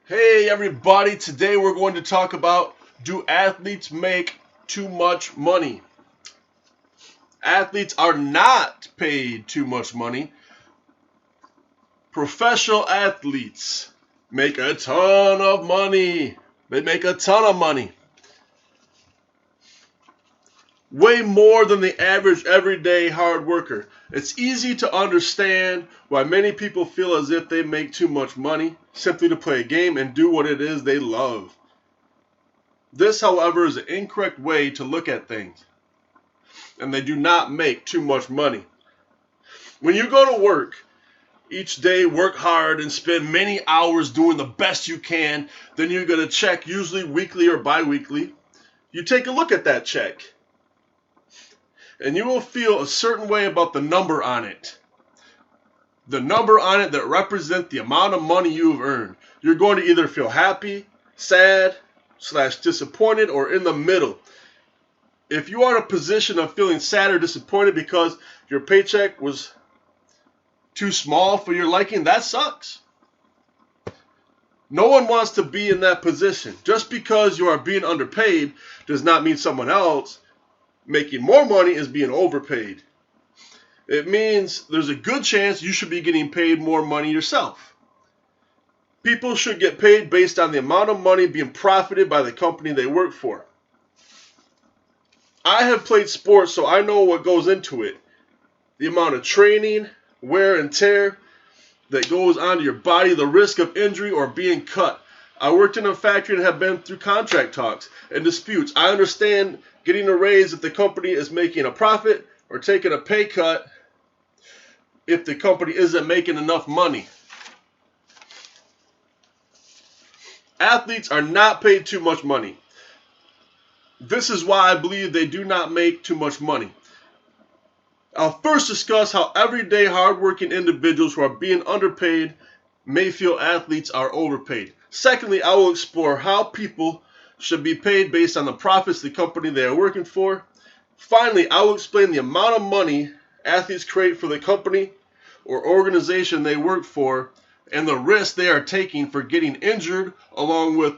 Hey everybody, today we're going to talk about, do athletes make too much money? Athletes are not paid too much money. Professional athletes make a ton of money. They make a ton of money. Way more than the average everyday hard worker. It's easy to understand why many people feel as if they make too much money simply to play a game and do what it is they love. This, however, is an incorrect way to look at things, and they do not make too much money. When you go to work each day, work hard, and spend many hours doing the best you can, then you're going to check, usually weekly or bi-weekly. You take a look at that check, and you will feel a certain way about the number on it. The number on it that represents the amount of money you have earned. You're going to either feel happy, sad, / disappointed, or in the middle. If you are in a position of feeling sad or disappointed because your paycheck was too small for your liking, that sucks. No one wants to be in that position. Just because you are being underpaid does not mean someone else making more money is being overpaid. It means there's a good chance you should be getting paid more money yourself. People should get paid based on the amount of money being profited by the company they work for. I have played sports, so I know what goes into it. The amount of training, wear and tear that goes onto your body, the risk of injury or being cut. I worked in a factory and have been through contract talks and disputes. I understand getting a raise if the company is making a profit or taking a pay cut if the company isn't making enough money. Athletes are not paid too much money. This is why I believe they do not make too much money. I'll first discuss how everyday hardworking individuals who are being underpaid may feel athletes are overpaid. Secondly, I will explore how people should be paid based on the profits of the company they are working for. Finally, I will explain the amount of money athletes create for the company or organization they work for and the risk they are taking for getting injured, along with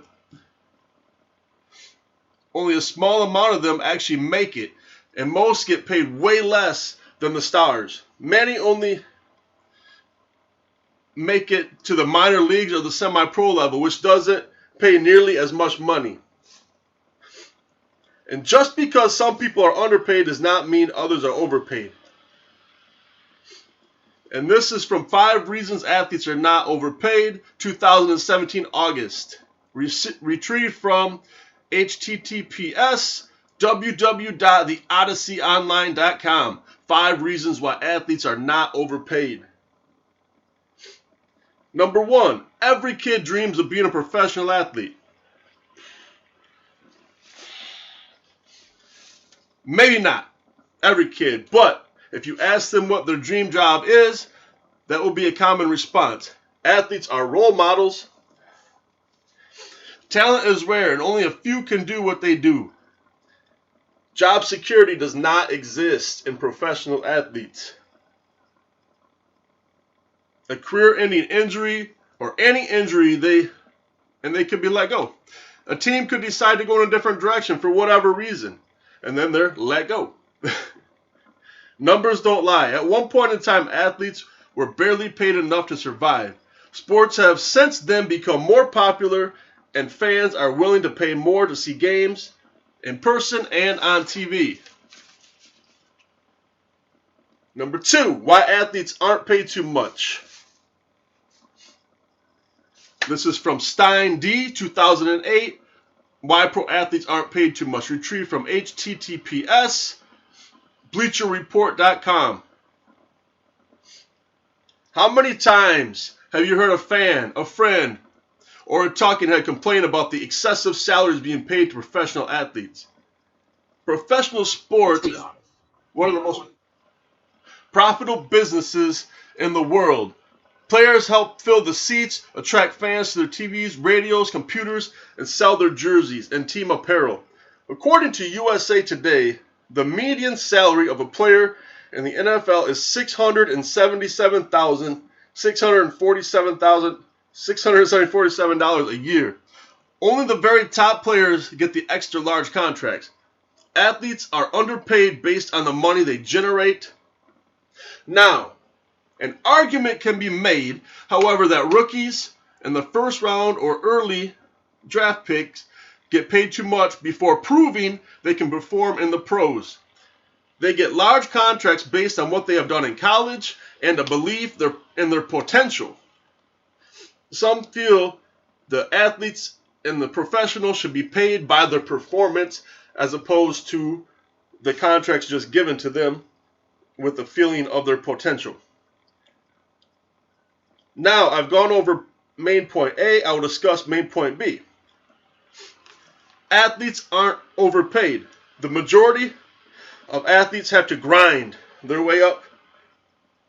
only a small amount of them actually make it, and most get paid way less than the stars. Many only make it to the minor leagues or the semi-pro level, which doesn't pay nearly as much money. And just because some people are underpaid does not mean others are overpaid. And this is from 5 Reasons Athletes Are Not Overpaid, 2017 August. Retrieved from https://www.theodysseyonline.com. 5 reasons why athletes are not overpaid. Number 1, every kid dreams of being a professional athlete. Maybe not every kid, but if you ask them what their dream job is, that will be a common response. Athletes are role models. Talent is rare and only a few can do what they do. Job security does not exist in professional athletes. A career-ending injury or any injury, they could be let go. A team could decide to go in a different direction for whatever reason, and then they're let go. Numbers don't lie. At one point in time, athletes were barely paid enough to survive. Sports have since then become more popular, and fans are willing to pay more to see games in person and on TV. Number 2, why athletes aren't paid too much. This is from Stein D, 2008. Why pro athletes aren't paid too much. Retrieved from https://bleacherreport.com. How many times have you heard a fan, a friend, or a talking head complain about the excessive salaries being paid to professional athletes? Professional sports is one of the most profitable businesses in the world. Players help fill the seats, attract fans to their TVs, radios, computers, and sell their jerseys and team apparel. According to USA Today, the median salary of a player in the NFL is $647,647,000 $647 a year. Only the very top players get the extra large contracts. Athletes are underpaid based on the money they generate. Now, an argument can be made, however, that rookies in the first round or early draft picks get paid too much before proving they can perform in the pros. They get large contracts based on what they have done in college and a belief in their potential. Some feel the athletes and the professionals should be paid by their performance as opposed to the contracts just given to them with the feeling of their potential. Now, I've gone over main point A. I will discuss main point B. Athletes aren't overpaid. The majority of athletes have to grind their way up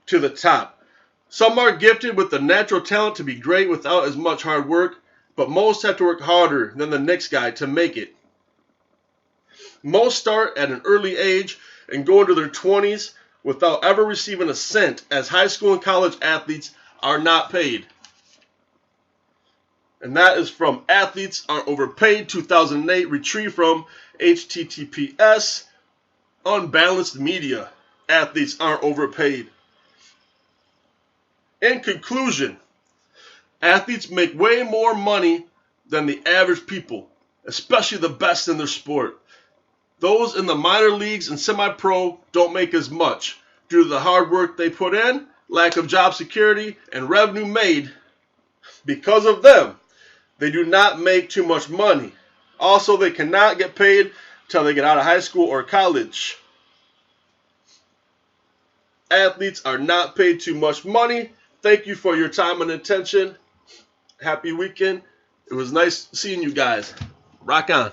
to the top. Some are gifted with the natural talent to be great without as much hard work, but most have to work harder than the next guy to make it. Most start at an early age and go into their 20s without ever receiving a cent, as high school and college athletes are not paid. And that is from Athletes Aren't Overpaid, 2008, retrieved from https Unbalanced Media. Athletes aren't overpaid. In conclusion, athletes make way more money than the average people, especially the best in their sport. Those in the minor leagues and semi-pro don't make as much due to the hard work they put in, lack of job security, and revenue made. Because of them, they do not make too much money. Also, they cannot get paid until they get out of high school or college. Athletes are not paid too much money. Thank you for your time and attention. Happy weekend. It was nice seeing you guys. Rock on.